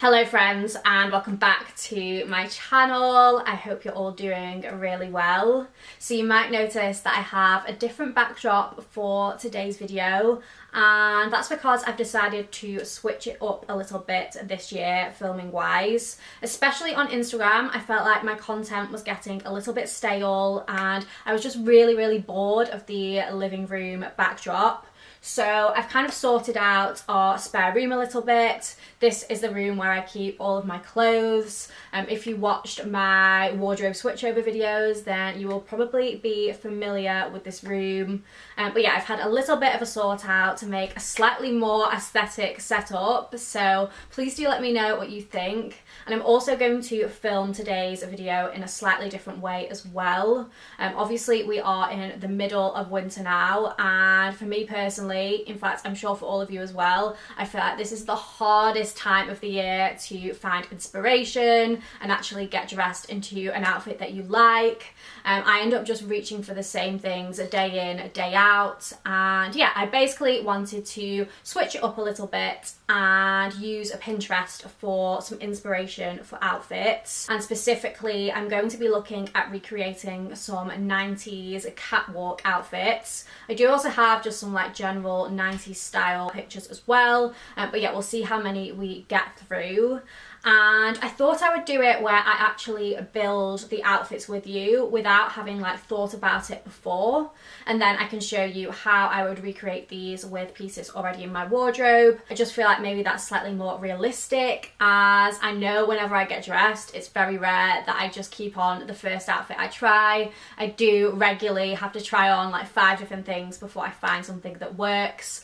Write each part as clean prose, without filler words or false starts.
Hello friends and welcome back to my channel. I hope you're all doing really well. So you might notice that I have a different backdrop for today's video, and that's because I've decided to switch it up a little bit this year filming wise. Especially on Instagram, I felt like my content was getting a little bit stale and I was just really bored of the living room backdrop. So I've kind of sorted out our spare room a little bit. This is the room where I keep all of my clothes. If you watched my wardrobe switchover videos, then you will probably be familiar with this room. But yeah, I've had a little bit of a sort out to make a slightly more aesthetic setup. So please do let me know what you think. And I'm also going to film today's video in a slightly different way as well. Obviously we are in the middle of winter now, and for me personally, in fact I'm sure for all of you as well, I feel like this is the hardest time of the year to find inspiration and actually get dressed into an outfit that you like. I end up just reaching for the same things day in, day out, and yeah, I basically wanted to switch it up a little bit and use a Pinterest for some inspiration for outfits. And specifically, I'm going to be looking at recreating some 90s catwalk outfits. I do also have just some like general 90s style pictures as well, but yeah, we'll see how many we get through. And I thought I would do it where I actually build the outfits with you without having like thought about it before, and then I can show you how I would recreate these with pieces already in my wardrobe. I just feel like maybe that's slightly more realistic, as I know whenever I get dressed it's very rare that I just keep on the first outfit I try. I do regularly have to try on like 5 different things before I find something that works.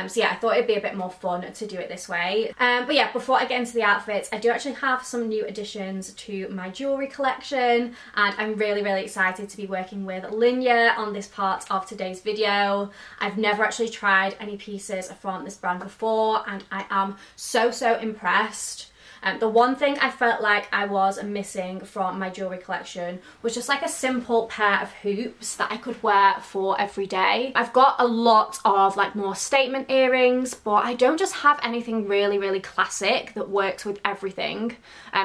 So yeah, I thought it'd be a bit more fun to do it this way. But yeah, before I get into the outfits, I do actually have some new additions to my jewellery collection, and I'm really excited to be working with Linjer on this part of today's video. I've never actually tried any pieces from this brand before, and I am so impressed. The one thing I felt like I was missing from my jewellery collection was just like a simple pair of hoops that I could wear for every day. I've got a lot of like more statement earrings, but I don't just have anything really classic that works with everything.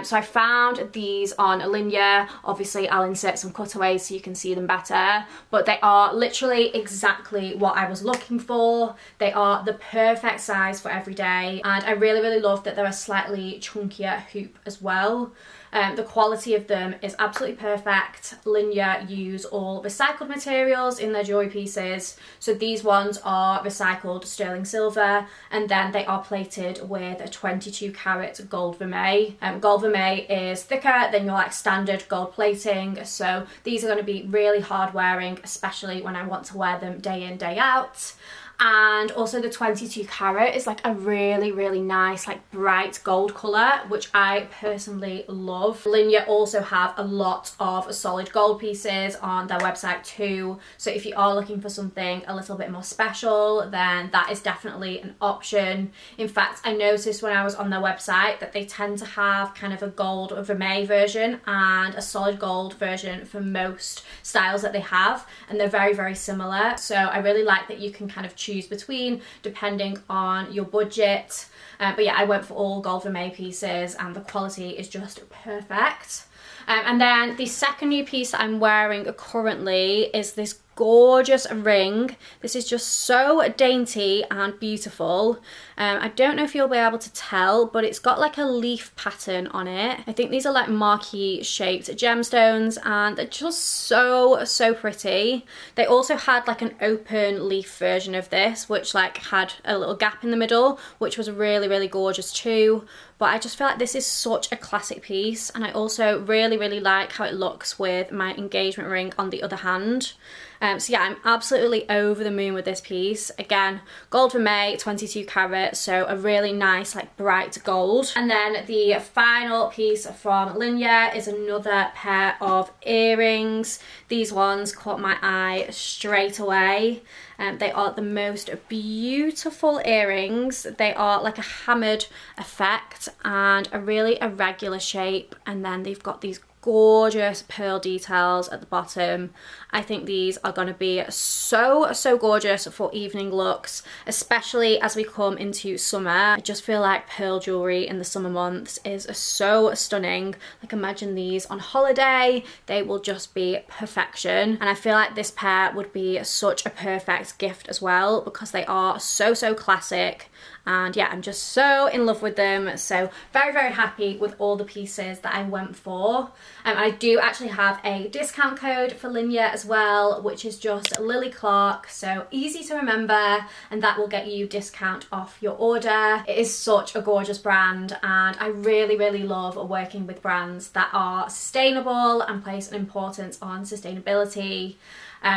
So I found these on Linjer. Obviously I'll insert some cutaways so you can see them better, but they are literally exactly what I was looking for. They are the perfect size for every day, and I really love that they're a slightly chunkier hoop as well. The quality of them is absolutely perfect. Linjer use all recycled materials in their jewellery pieces. So these ones are recycled sterling silver, and then they are plated with a 22 carat gold vermeil. Gold vermeil is thicker than your like standard gold plating, so these are going to be really hard wearing, especially when I want to wear them day in, day out. And also the 22 carat is like a really nice like bright gold colour, which I personally love. Linjer also have a lot of solid gold pieces on their website too, so if you are looking for something a little bit more special, then that is definitely an option. In fact, I noticed when I was on their website that they tend to have kind of a gold vermeil version and a solid gold version for most styles that they have, and they're very similar. So I really like that you can kind of choose between depending on your budget. But yeah, I went for all gold vermeil pieces and the quality is just perfect. And then the second new piece that I'm wearing currently is this gorgeous ring. This is just so dainty and beautiful. I don't know if you'll be able to tell, but it's got like a leaf pattern on it. I think these are like marquee shaped gemstones, and they're just so pretty. They also had like an open leaf version of this, which like had a little gap in the middle, which was really gorgeous too. But I just feel like this is such a classic piece, and I also really like how it looks with my engagement ring on the other hand. So yeah, I'm absolutely over the moon with this piece. Again, gold vermeil, 22 carat, so a really nice like bright gold. And then the final piece from Linjer is another pair of earrings. These ones caught my eye straight away. They are the most beautiful earrings. They are like a hammered effect and a really irregular shape, and then they've got these gorgeous pearl details at the bottom. I think these are going to be so gorgeous for evening looks, especially as we come into summer. I just feel like pearl jewellery in the summer months is so stunning. Like, imagine these on holiday, they will just be perfection. And I feel like this pair would be such a perfect gift as well, because they are so classic. And yeah, I'm just so in love with them. So very happy with all the pieces that I went for. I do actually have a discount code for Linjer as well, which is just Lily Clark, so easy to remember, and that will get you discount off your order. It is such a gorgeous brand, and I really love working with brands that are sustainable and place an importance on sustainability.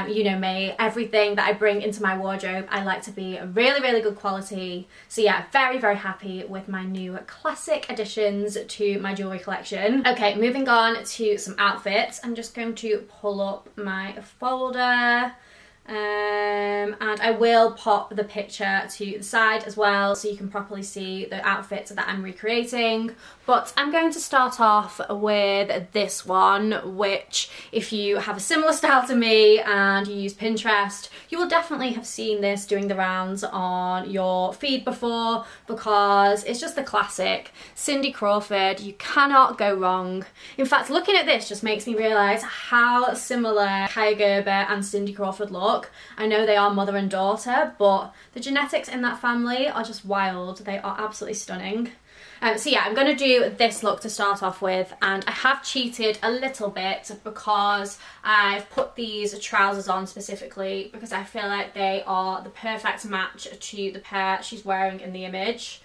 You know me, everything that I bring into my wardrobe, I like to be really good quality. So yeah, very happy with my new classic additions to my jewellery collection. Okay, moving on to some outfits. I'm just going to pull up my folder. And I will pop the picture to the side as well, so you can properly see the outfits that I'm recreating. But I'm going to start off with this one, which if you have a similar style to me and you use Pinterest, you will definitely have seen this doing the rounds on your feed before, because it's just the classic Cindy Crawford. You cannot go wrong. In fact, looking at this just makes me realise how similar Kaya Gerber and Cindy Crawford look. I know they are mother and daughter, but the genetics in that family are just wild. They are absolutely stunning. So yeah, I'm going to do this look to start off with, and I have cheated a little bit because I've put these trousers on specifically because I feel like they are the perfect match to the pair she's wearing in the image.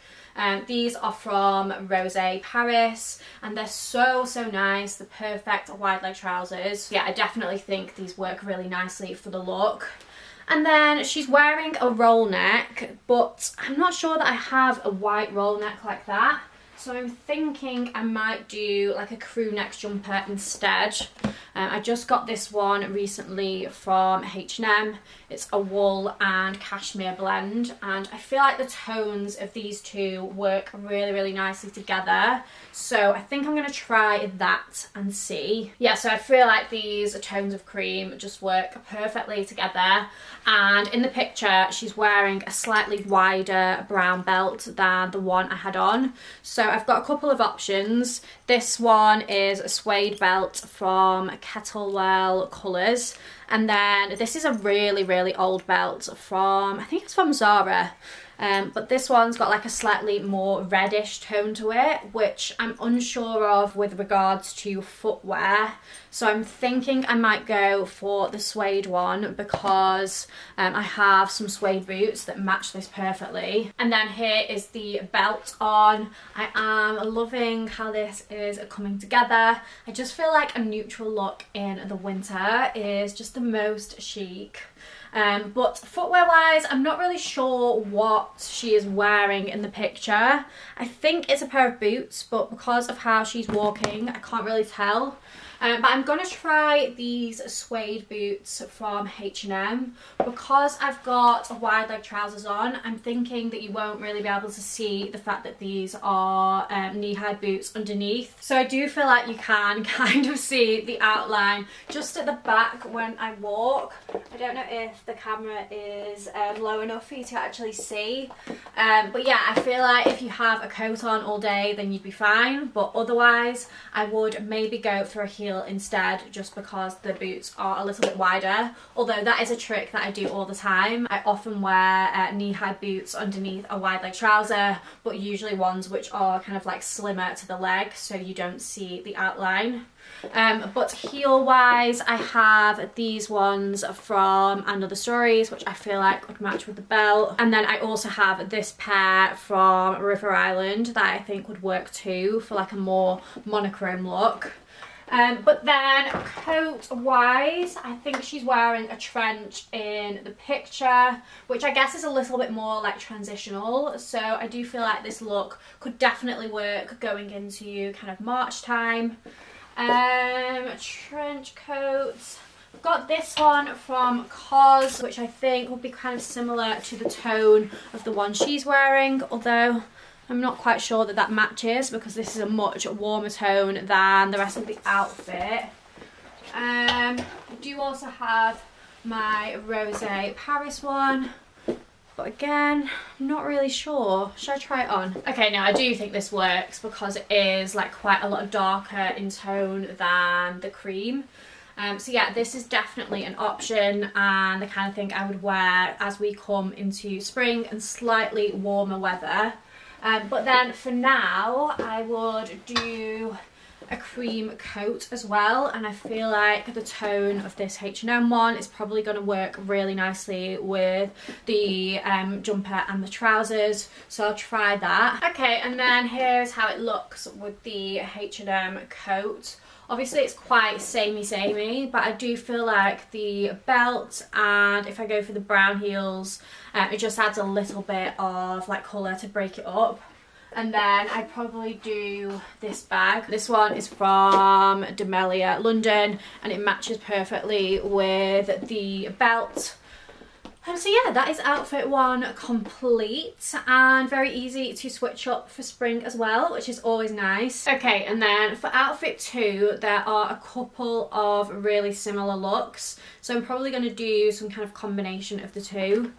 These are from Rose Paris, and they're so nice, the perfect wide leg trousers. Yeah, I definitely think these work really nicely for the look. And then she's wearing a roll neck, but I'm not sure that I have a white roll neck like that. So I'm thinking I might do like a crew neck jumper instead. I just got this one recently from H&M. It's a wool and cashmere blend, and I feel like the tones of these two work really nicely together. So I think I'm going to try that and see. Yeah, so I feel like these tones of cream just work perfectly together. And in the picture, she's wearing a slightly wider brown belt than the one I had on. So I've got a couple of options. This one is a suede belt from Kettlewell Colours. And then this is a really old belt from, I think it's from Zara. But this one's got like a slightly more reddish tone to it, which I'm unsure of with regards to footwear. So I'm thinking I might go for the suede one because I have some suede boots that match this perfectly. And then here is the belt on. I am loving how this is coming together. I just feel like a neutral look in the winter is just the most chic. But footwear wise, I'm not really sure what she is wearing in the picture. I think it's a pair of boots, but because of how she's walking, I can't really tell. But I'm going to try these suede boots from H&M. Because I've got wide leg trousers on, I'm thinking that you won't really be able to see the fact that these are knee-high boots underneath. So I do feel like you can kind of see the outline just at the back when I walk. I don't know if the camera is low enough for you to actually see. But yeah, I feel like if you have a coat on all day, then you'd be fine. But otherwise, I would maybe go for a heel instead, just because the boots are a little bit wider. Although that is a trick that I do all the time. I often wear knee-high boots underneath a wide leg trouser, but usually ones which are kind of like slimmer to the leg, so you don't see the outline. But heel wise, I have these ones from Another Stories, which I feel like would match with the belt. And then I also have this pair from River Island that I think would work too for like a more monochrome look. But then coat wise, I think she's wearing a trench in the picture, which I guess is a little bit more like transitional. So I do feel like this look could definitely work going into kind of March time. Trench coats. I've got this one from COS, which I think will be kind of similar to the tone of the one she's wearing, although I'm not quite sure that that matches because this is a much warmer tone than the rest of the outfit. I do also have my Rosé Paris one, but again, I'm not really sure. Should I try it on? Okay, no, I do think this works because it is like quite a lot darker in tone than the cream. So yeah, this is definitely an option and the kind of thing I would wear as we come into spring and slightly warmer weather. But then for now, I would do a cream coat as well, and I feel like the tone of this H&M one is probably going to work really nicely with the jumper and the trousers, so I'll try that. Okay, and then here's how it looks with the H&M coat. Obviously it's quite samey, but I do feel like the belt, and if I go for the brown heels, it just adds a little bit of like colour to break it up. And then I'd probably do this bag. This one is from Demelia, London, and it matches perfectly with the belt. So yeah, that is outfit one complete, and very easy to switch up for spring as well, which is always nice. Okay, and then for outfit two, there are a couple of really similar looks. So I'm probably going to do some kind of combination of the two.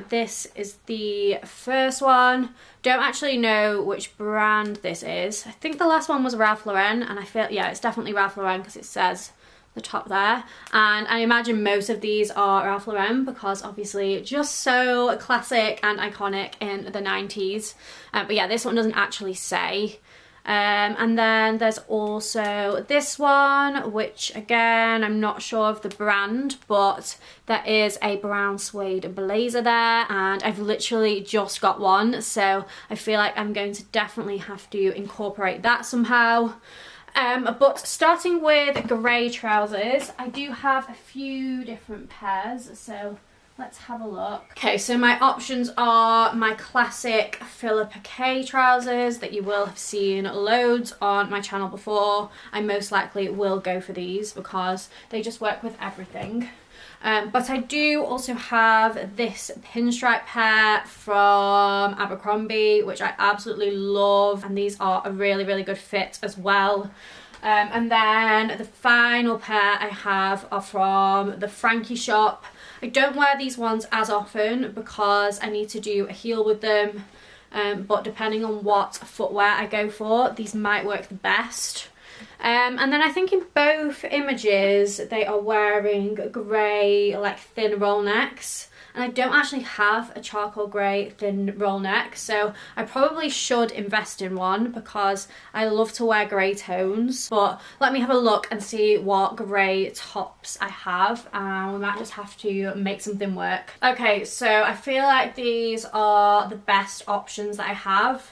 This is the first one. Don't actually know which brand this is. I think the last one was Ralph Lauren, and I feel, yeah, it's definitely Ralph Lauren because it says the top there. And I imagine most of these are Ralph Lauren because obviously just so classic and iconic in the 90s. But yeah, this one doesn't actually say. And then there's also this one, which again, I'm not sure of the brand, but there is a brown suede blazer there, and I've literally just got one, so I feel like I'm going to definitely have to incorporate that somehow. But starting with grey trousers, I do have a few different pairs, so let's have a look. Okay, so my options are my classic Philippa K trousers that you will have seen loads on my channel before. I most likely will go for these because they just work with everything. But I do also have this pinstripe pair from Abercrombie, which I absolutely love, and these are a really, really good fit as well. And then the final pair I have are from the Frankie shop. I don't wear these ones as often because I need to do a heel with them, but depending on what footwear I go for, these might work the best. And then I think in both images they are wearing grey like thin roll necks, and I don't actually have a charcoal grey thin roll neck, so I probably should invest in one because I love to wear grey tones. But let me have a look and see what grey tops I have, and we might just have to make something work. Okay, so I feel like these are the best options that I have.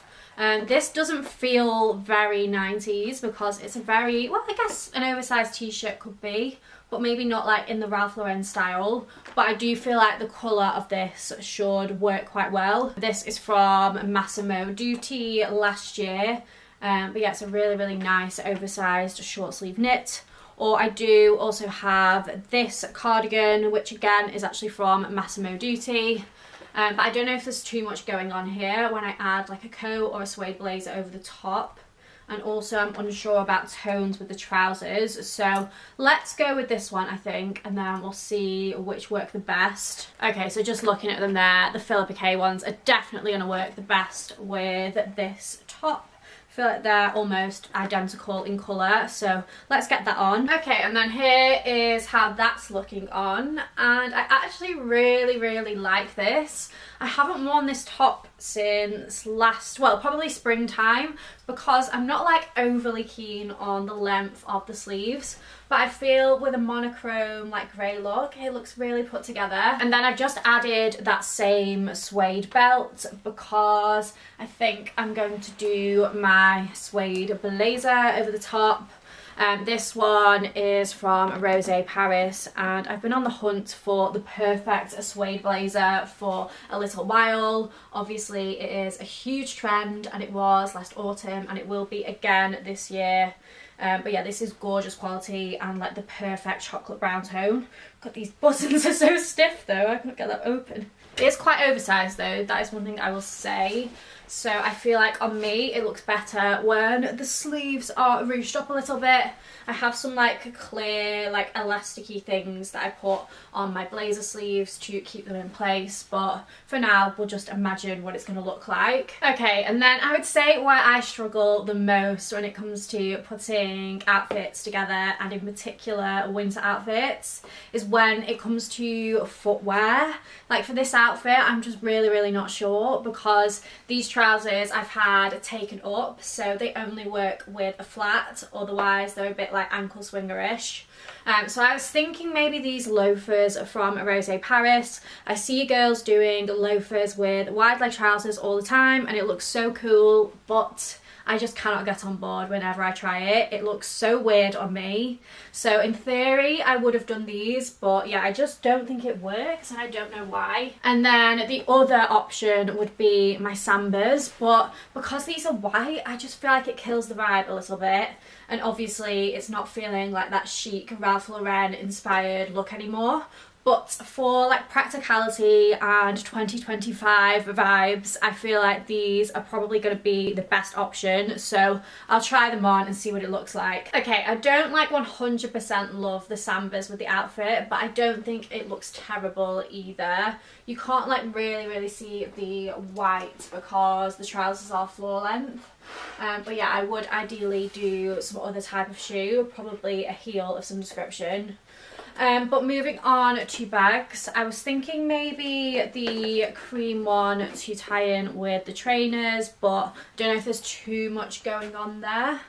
This doesn't feel very 90s because it's a very, well, I guess an oversized t-shirt could be, but maybe not like in the Ralph Lauren style. But I do feel like the colour of this should work quite well. This is from Massimo Dutti last year. But yeah, it's a really, really nice oversized short sleeve knit. Or I do also have this cardigan, which again is actually from Massimo Dutti. But I don't know if there's too much going on here when I add like a coat or a suede blazer over the top. And also I'm unsure about tones with the trousers. So let's go with this one, I think, and then we'll see which work the best. Okay, so just looking at them there, the Philippa K ones are definitely going to work the best with this top. I feel like they're almost identical in colour, so let's get that on. Okay, and then here is how that's looking on, and I actually really, really like this. I haven't worn this top since last, well, probably springtime, because I'm not like overly keen on the length of the sleeves, but I feel with a monochrome like grey look, it looks really put together. And then I've just added that same suede belt because I think I'm going to do my suede blazer over the top. This one is from Rosé Paris, and I've been on the hunt for the perfect suede blazer for a little while. Obviously it is a huge trend, and it was last autumn, and it will be again this year. But yeah, this is gorgeous quality and like the perfect chocolate brown tone. God, these buttons are so stiff though, I can't get that open. It is quite oversized though, that is one thing I will say. So I feel like on me it looks better when the sleeves are ruched up a little bit. I have some like clear like elasticy things that I put on my blazer sleeves to keep them in place, but for now we'll just imagine what it's going to look like. Okay, and then I would say where I struggle the most when it comes to putting outfits together, and in particular winter outfits, is when it comes to footwear. Like for this outfit I'm just really not sure, because these trousers I've had taken up, so they only work with a flat, otherwise they're a bit like ankle swingerish. So I was thinking maybe these loafers from Rose Paris. I see girls doing loafers with wide leg trousers all the time and it looks so cool, but I just cannot get on board whenever I try it. It looks so weird on me. So in theory I would have done these, but yeah, I just don't think it works and I don't know why. And then the other option would be my Sambas, but because these are white I just feel like it kills the vibe a little bit, and obviously it's not feeling like that chic Ralph Lauren inspired look anymore. But for like practicality and 2025 vibes, I feel like these are probably going to be the best option. So I'll try them on and see what it looks like. Okay, I don't like 100% love the Sambas with the outfit, but I don't think it looks terrible either. You can't like really see the white because the trousers are floor length. But yeah, I would ideally do some other type of shoe, probably a heel of some description. But moving on to bags, I was thinking maybe the cream one to tie in with the trainers, but I don't know if there's too much going on there.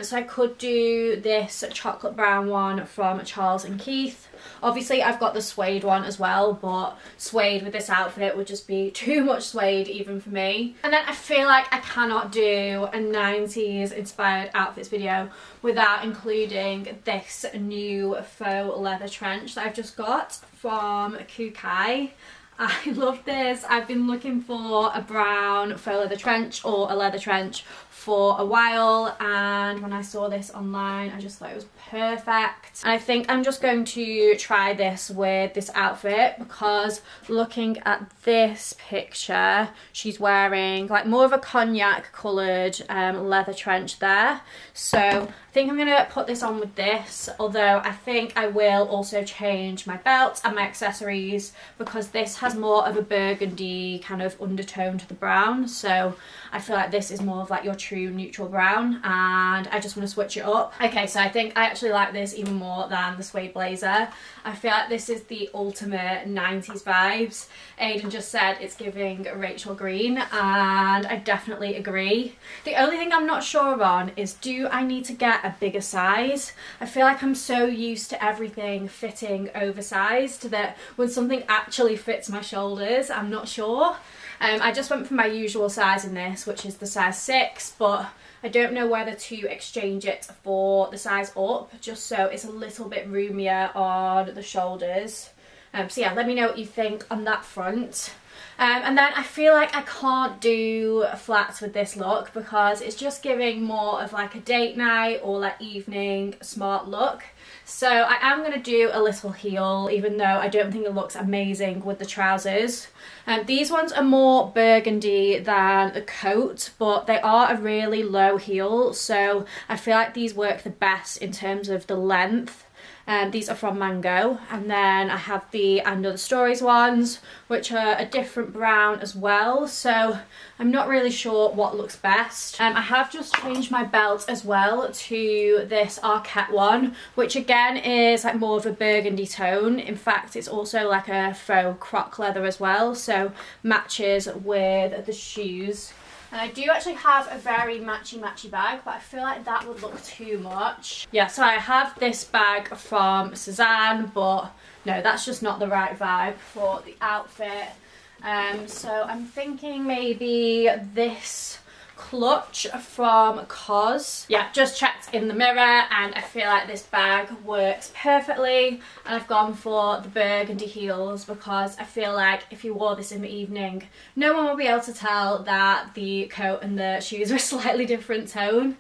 So I could do this chocolate brown one from Charles & Keith. Obviously I've got the suede one as well, but suede with this outfit would just be too much suede even for me. And then I feel like I cannot do a 90s inspired outfits video without including this new faux leather trench that I've just got from Kukai. I love this. I've been looking for a brown faux leather trench or a leather trench for a while, and when I saw this online I just thought it was perfect. And I think I'm just going to try this with this outfit, because looking at this picture she's wearing like more of a cognac coloured leather trench there. So I think I'm going to put this on with this, although I think I will also change my belt and my accessories, because this has more of a burgundy kind of undertone to the brown, so I feel like this is more of like your true neutral brown, and I just want to switch it up. Okay, so I think I actually like this even more than the suede blazer. I feel like this is the ultimate 90s vibes. Aiden just said it's giving Rachel Green, and I definitely agree. The only thing I'm not sure on is, do I need to get a bigger size? I feel like I'm so used to everything fitting oversized that when something actually fits my shoulders, I'm not sure. I just went for my usual size in this, which is the size 6, but I don't know whether to exchange it for the size up, just so it's a little bit roomier on the shoulders. So yeah, let me know what you think on that front. And then I feel like I can't do flats with this look, because it's just giving more of like a date night or like evening smart look. So I am going to do a little heel, even though I don't think it looks amazing with the trousers. These ones are more burgundy than the coat, but they are a really low heel, so I feel like these work the best in terms of the length. These are from Mango, and then I have the And Other Stories ones, which are a different brown as well, so I'm not really sure what looks best. I have just changed my belt as well to this Arquette one, which again is like more of a burgundy tone. In fact, it's also like a faux croc leather as well, so matches with the shoes. And I do actually have a very matchy bag, but I feel like that would look too much. Yeah, so I have this bag from Suzanne, but no, that's just not the right vibe for the outfit. So I'm thinking maybe this clutch from COS. Yeah, just checked in the mirror and I feel like this bag works perfectly, and I've gone for the burgundy heels because I feel like if you wore this in the evening, no one will be able to tell that the coat and the shoes are a slightly different tone.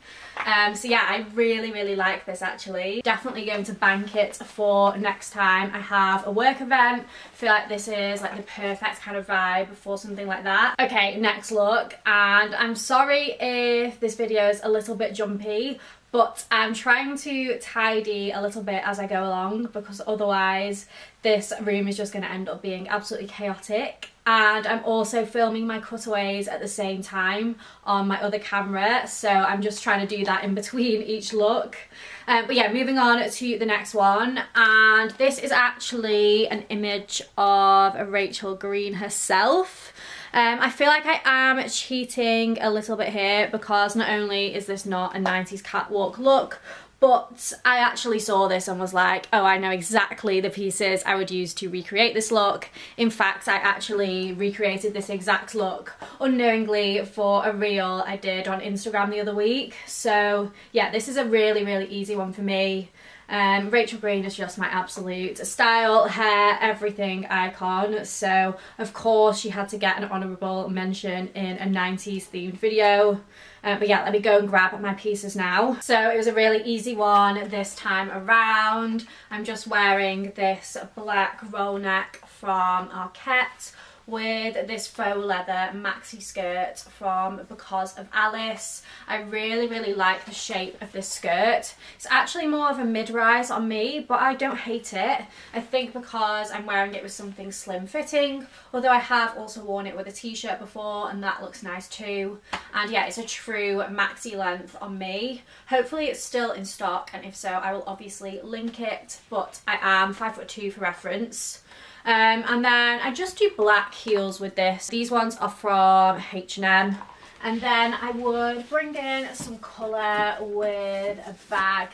So yeah, I really like this actually. Definitely going to bank it for next time I have a work event. I feel like this is like the perfect kind of vibe for something like that. Okay, next look, and I'm sorry if this video is a little bit jumpy, but I'm trying to tidy a little bit as I go along because otherwise this room is just going to end up being absolutely chaotic. And I'm also filming my cutaways at the same time on my other camera, so I'm just trying to do that in between each look. But yeah, moving on to the next one, and this is actually an image of Rachel Green herself. I feel like I am cheating a little bit here because not only is this not a 90s catwalk look, but I actually saw this and was like, oh, I know exactly the pieces I would use to recreate this look. In fact, I actually recreated this exact look unknowingly for a reel I did on Instagram the other week. So yeah, this is a really easy one for me. Rachel Green is just my absolute style, hair, everything icon, so of course she had to get an honourable mention in a 90s themed video. But yeah, let me go and grab my pieces now. So it was a really easy one this time around. I'm just wearing this black roll neck from Arquette with this faux leather maxi skirt from Because of Alice. I really like the shape of this skirt. It's actually more of a mid-rise on me, but I don't hate it. I think because I'm wearing it with something slim fitting, although I have also worn it with a t-shirt before and that looks nice too. And yeah, it's a true maxi length on me. Hopefully it's still in stock, and if so I will obviously link it, but I am 5'2" for reference. And then I just do black heels with this. These ones are from H&M. And then I would bring in some colour with a bag.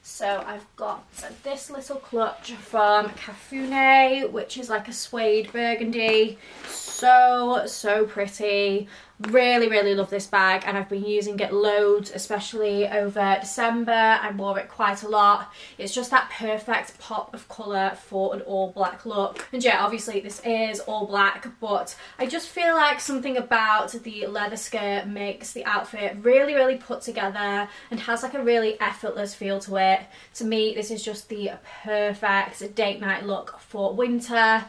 So I've got this little clutch from Cafune, which is like a suede burgundy. So pretty. Really love this bag, and I've been using it loads, especially over December. I wore it quite a lot. It's just that perfect pop of colour for an all black look. And yeah, obviously this is all black, but I just feel like something about the leather skirt makes the outfit really put together and has like a really effortless feel to it. To me, this is just the perfect date night look for winter.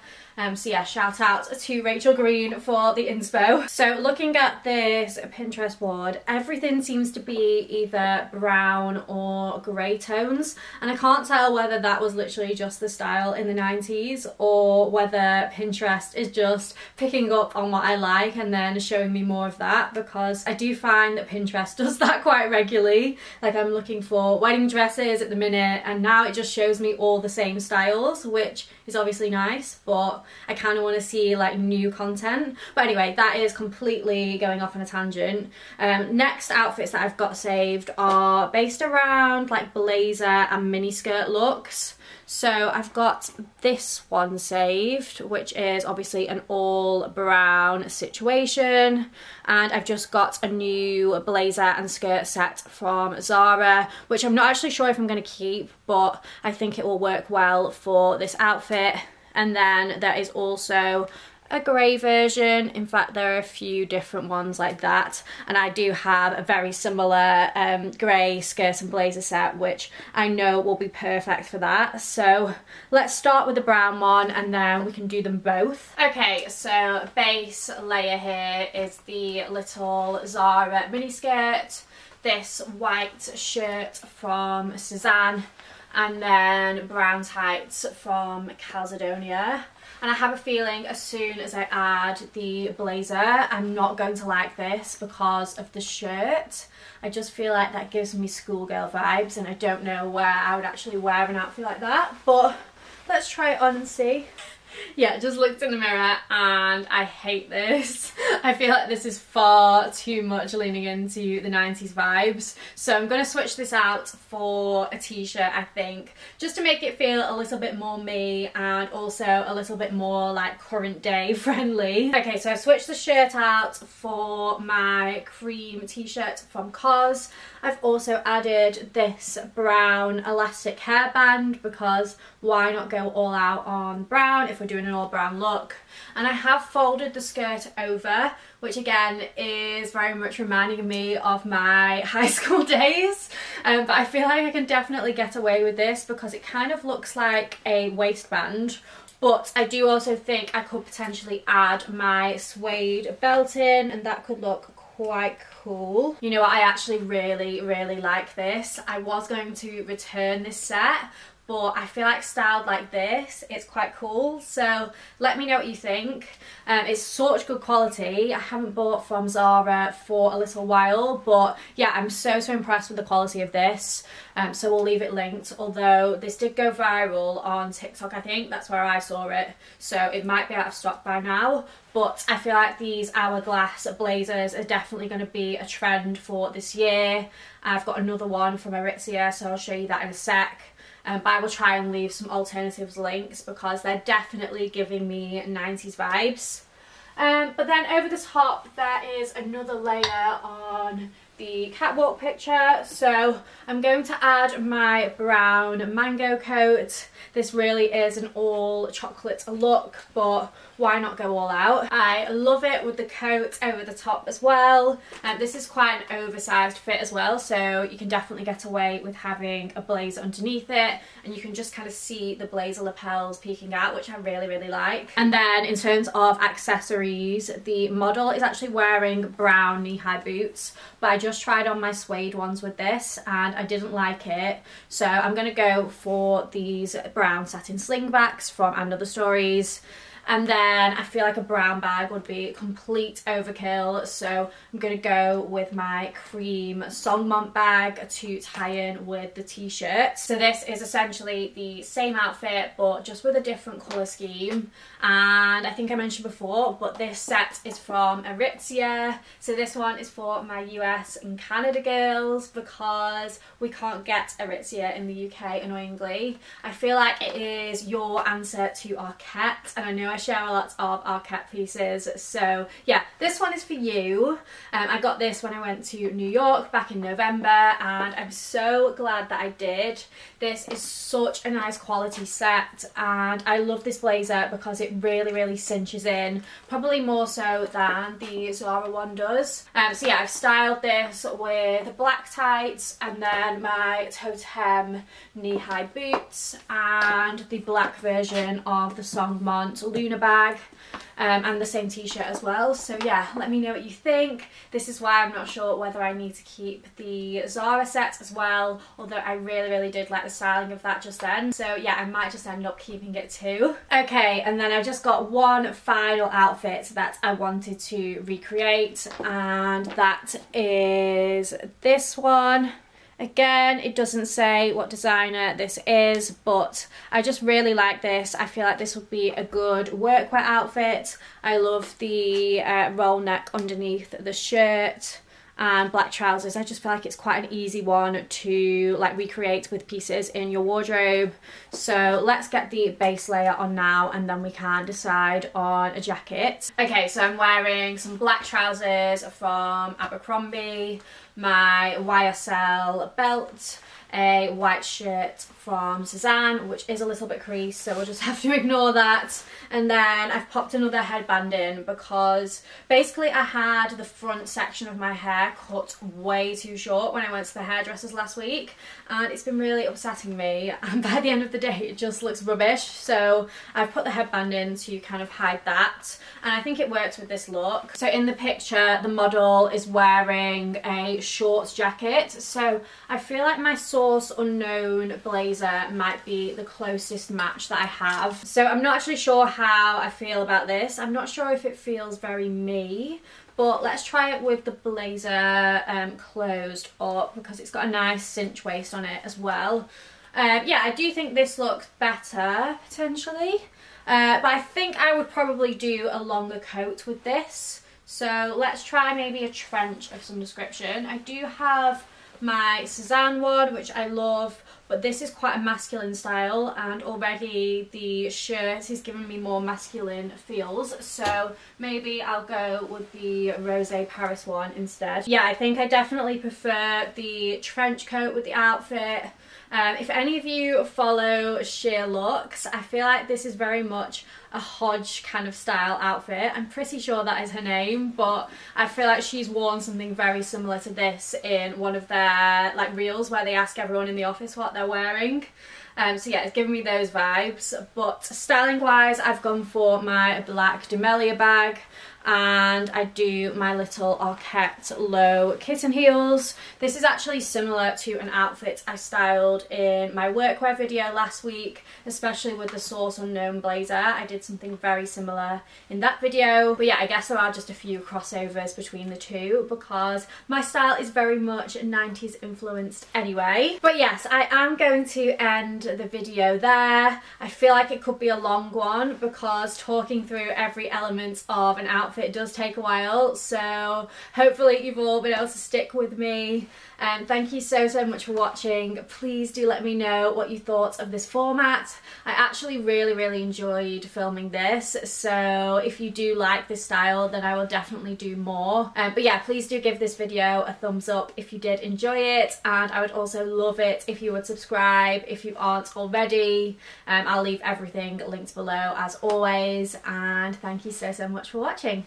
So yeah, shout out to Rachel Green for the inspo. So looking at this Pinterest board, everything seems to be either brown or grey tones, and I can't tell whether that was literally just the style in the 90s or whether Pinterest is just picking up on what I like and then showing me more of that, because I do find that Pinterest does that quite regularly. Like, I'm looking for wedding dresses at the minute and now it just shows me all the same styles, which is obviously nice, but I kind of want to see like new content. But anyway, that is completely going off on a tangent. Next outfits that I've got saved are based around like blazer and mini skirt looks. So I've got this one saved, which is obviously an all brown situation, and I've just got a new blazer and skirt set from Zara, which I'm not actually sure if I'm going to keep, but I think it will work well for this outfit. And then there is also a grey version. In fact, there are a few different ones like that, and I do have a very similar grey skirt and blazer set, which I know will be perfect for that. So let's start with the brown one and then we can do them both. Okay, so base layer here is the little Zara mini skirt, this white shirt from Suzanne, and then brown tights from Calzedonia. And I have a feeling as soon as I add the blazer, I'm not going to like this because of the shirt. I just feel like that gives me schoolgirl vibes, and I don't know where I would actually wear an outfit like that, but let's try it on and see. Yeah, just looked in the mirror and I hate this. I feel like this is far too much leaning into the 90s vibes. So I'm going to switch this out for a t-shirt, I think, just to make it feel a little bit more me and also a little bit more like current day friendly. Okay, so I switched the shirt out for my cream t-shirt from COS. I've also added this brown elastic hairband because why not go all out on brown if we're doing an all brown look. And I have folded the skirt over, which again is very much reminding me of my high school days, but I feel like I can definitely get away with this because it kind of looks like a waistband. But I do also think I could potentially add my suede belt in and that could look quite cool. You know what, I actually really like this. I was going to return this set, but I feel like styled like this, it's quite cool. So let me know what you think. It's such good quality. I haven't bought from Zara for a little while, but yeah, I'm so impressed with the quality of this. So we'll leave it linked, although this did go viral on TikTok, I think. That's where I saw it. So it might be out of stock by now. But I feel like these hourglass blazers are definitely going to be a trend for this year. I've got another one from Aritzia, so I'll show you that in a sec. But I will try and leave some alternatives links because they're definitely giving me 90s vibes. But then over the top there is another layer on the catwalk picture. So I'm going to add my brown mango coat. This really is an all chocolate look, but why not go all out? I love it with the coat over the top as well. This is quite an oversized fit as well, so you can definitely get away with having a blazer underneath it, and you can just kind of see the blazer lapels peeking out, which I really like. And then in terms of accessories, the model is actually wearing brown knee-high boots, but I just tried on my suede ones with this and I didn't like it, so I'm going to go for these brown satin slingbacks from And Other Stories. And then I feel like a brown bag would be complete overkill, so I'm going to go with my cream Songmont bag to tie in with the t-shirt. So this is essentially the same outfit but just with a different colour scheme, and I think I mentioned before, but this set is from Aritzia. So this one is for my US and Canada girls because we can't get Aritzia in the UK, annoyingly. I feel like it is your answer to Arket, and I know I share a lot of Arket pieces, so yeah, this one is for you. I got this when I went to New York back in November and I'm so glad that I did. This is such a nice quality set and I love this blazer because it really cinches in, probably more so than the Zara one does. So yeah, I've styled this with black tights and then my Totem knee-high boots and the black version of the Songmont Luna bag, and the same t-shirt as well. So yeah, let me know what you think. This is why I'm not sure whether I need to keep the Zara set as well, although I really did like the styling of that just then. So yeah, I might just end up keeping it too. Okay, and then I just got one final outfit that I wanted to recreate, and that is this one. Again, it doesn't say what designer this is, but I just really like this. I feel like this would be a good workwear outfit. I love the roll neck underneath the shirt and black trousers. I just feel like it's quite an easy one to like recreate with pieces in your wardrobe. So let's get the base layer on now and then we can decide on a jacket. Okay, so I'm wearing some black trousers from Abercrombie, my YSL belt, a white shirt from Suzanne, which is a little bit creased, so we'll just have to ignore that. And then I've popped another headband in because basically I had the front section of my hair cut way too short when I went to the hairdressers last week, and it's been really upsetting me, and by the end of the day it just looks rubbish. So I've put the headband in to kind of hide that, and I think it works with this look. So in the picture the model is wearing a short jacket, so I feel like my Source Unknown blazer might be the closest match that I have. So I'm not actually sure how I feel about this. I'm not sure if it feels very me, but let's try it with the blazer closed up because it's got a nice cinch waist on it as well. Yeah, I do think this looks better potentially, but I think I would probably do a longer coat with this. So let's try maybe a trench of some description. I do have my Suzanne one, which I love, but this is quite a masculine style, and already the shirt is giving me more masculine feels, so maybe I'll go with the Rosé Paris one instead. Yeah, I think I definitely prefer the trench coat with the outfit. If any of you follow Sheer Looks, I feel like this is very much a Hodge kind of style outfit. I'm pretty sure that is her name, but I feel like she's worn something very similar to this in one of their like reels where they ask everyone in the office what they're wearing. So yeah, it's giving me those vibes. But styling wise, I've gone for my black Dumelia bag, and I do my little Arquette low kitten heels. This is actually similar to an outfit I styled in my workwear video last week, especially with the Source Unknown blazer. I did something very similar in that video. But yeah, I guess there are just a few crossovers between the two because my style is very much 90s influenced anyway. But yes, I am going to end the video there. I feel like it could be a long one because talking through every element of an outfit does take a while, so hopefully you've all been able to stick with me. Thank you so much for watching. Please do let me know what you thought of this format. I actually really enjoyed filming this, so if you do like this style then I will definitely do more. But yeah, please do give this video a thumbs up if you did enjoy it, and I would also love it if you would subscribe if you aren't already. I'll leave everything linked below as always, and thank you so much for watching.